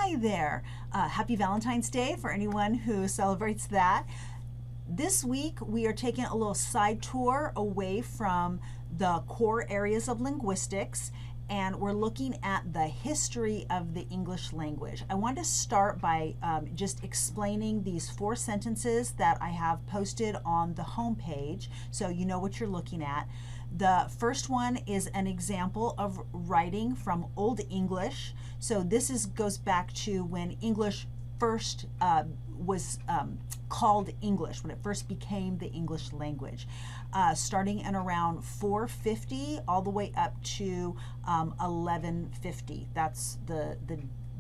Hi there. Happy Valentine's Day for anyone who celebrates that. This week we are taking a little side tour away from the core areas of linguistics, and we're looking at the history of the English language. I want to start by just explaining these 4 sentences that I have posted on the home page so you know what you're looking at. The first one is an example of writing from Old English. So this goes back to when English first was called English, when it first became the English language, starting in around 450 all the way up to 1150. That's the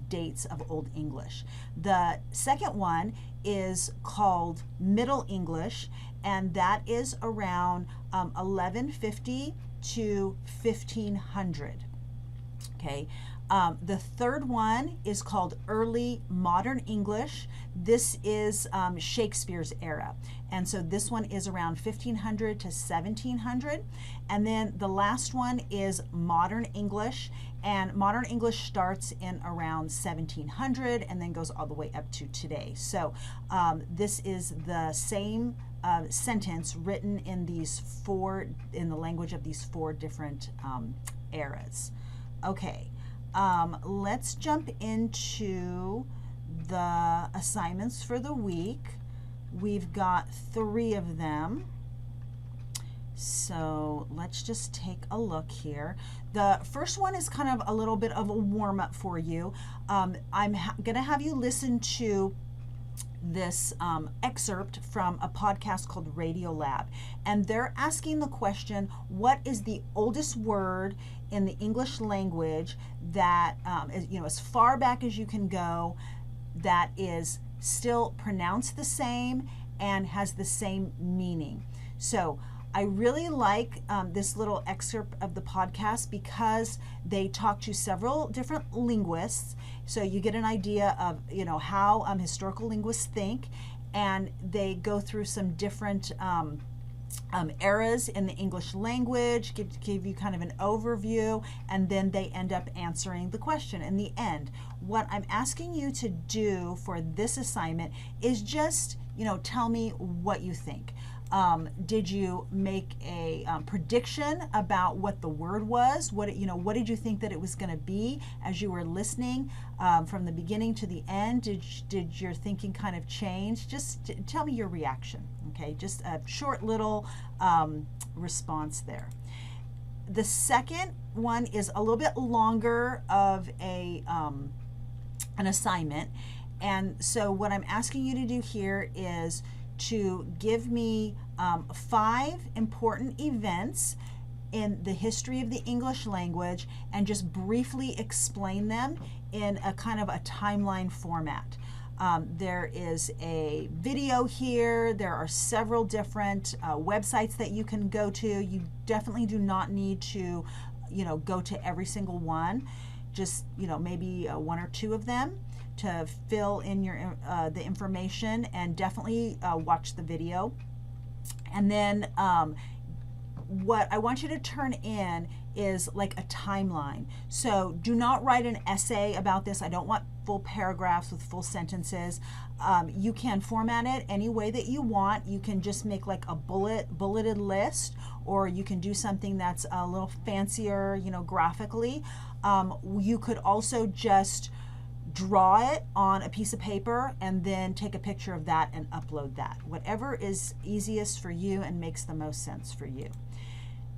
dates of Old English. The second one is called Middle English, and that is around 1150 to 1500. Okay. The third one is called Early Modern English. This is Shakespeare's era. And so this one is around 1500 to 1700. And then the last one is Modern English. And Modern English starts in around 1700 and then goes all the way up to today. So this is the same sentence written in the language of these 4 different eras. Okay. Let's jump into the assignments for the week. We've got 3 of them. So let's just take a look here. The first one is kind of a little bit of a warm-up for you. I'm going to have you listen to this excerpt from a podcast called Radio Lab, and they're asking the question, what is the oldest word in the English language that as far back as you can go, that is still pronounced the same and has the same meaning. So I really like this little excerpt of the podcast because they talk to several different linguists, so you get an idea of how historical linguists think, and they go through some different eras in the English language, give you kind of an overview, and then they end up answering the question in the end. What I'm asking you to do for this assignment is just tell me what you think. Did you make a prediction about what the word was? What did you think that it was going to be as you were listening from the beginning to the end? Did your thinking kind of change? Just tell me your reaction. Okay, just a short little response there. The second one is a little bit longer of an assignment, and so what I'm asking you to do here is to give me 5 important events in the history of the English language and just briefly explain them in a kind of a timeline format. There is a video here. There are several different websites that you can go to. You definitely do not need to go to every single one. Just maybe 1 or 2 of them to fill in your the information, and definitely watch the video. And then what I want you to turn in is like a timeline. So do not write an essay about this. I don't want full paragraphs with full sentences. You can format it any way that you want. You can just make like a bulleted list, or you can do something that's a little fancier, graphically. You could also just draw it on a piece of paper and then take a picture of that and upload that. Whatever is easiest for you and makes the most sense for you.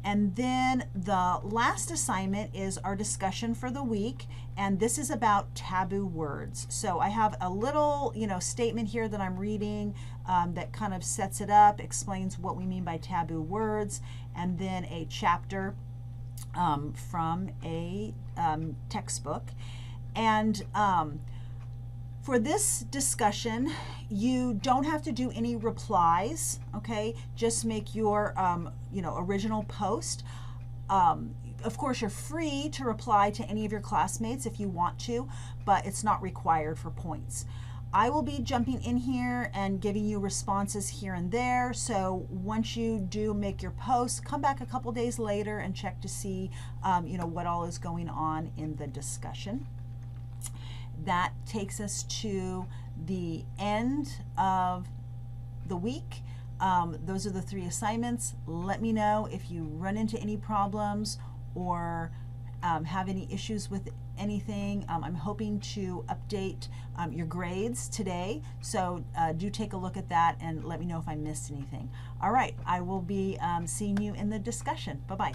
And then the last assignment is our discussion for the week, and this is about taboo words. So I have a little statement here that I'm reading that kind of sets it up, explains what we mean by taboo words, and then a chapter from a textbook. And for this discussion, you don't have to do any replies, okay? Just make your, original post. Of course, you're free to reply to any of your classmates if you want to, but it's not required for points. I will be jumping in here and giving you responses here and there. So once you do make your post, come back a couple days later and check to see, what all is going on in the discussion. that takes us to the end of the week. Those are the 3 assignments. Let me know if you run into any problems or have any issues with anything. I'm hoping to update your grades today, so do take a look at that and let me know if I missed anything. All right, I will be seeing you in the discussion. Bye-bye.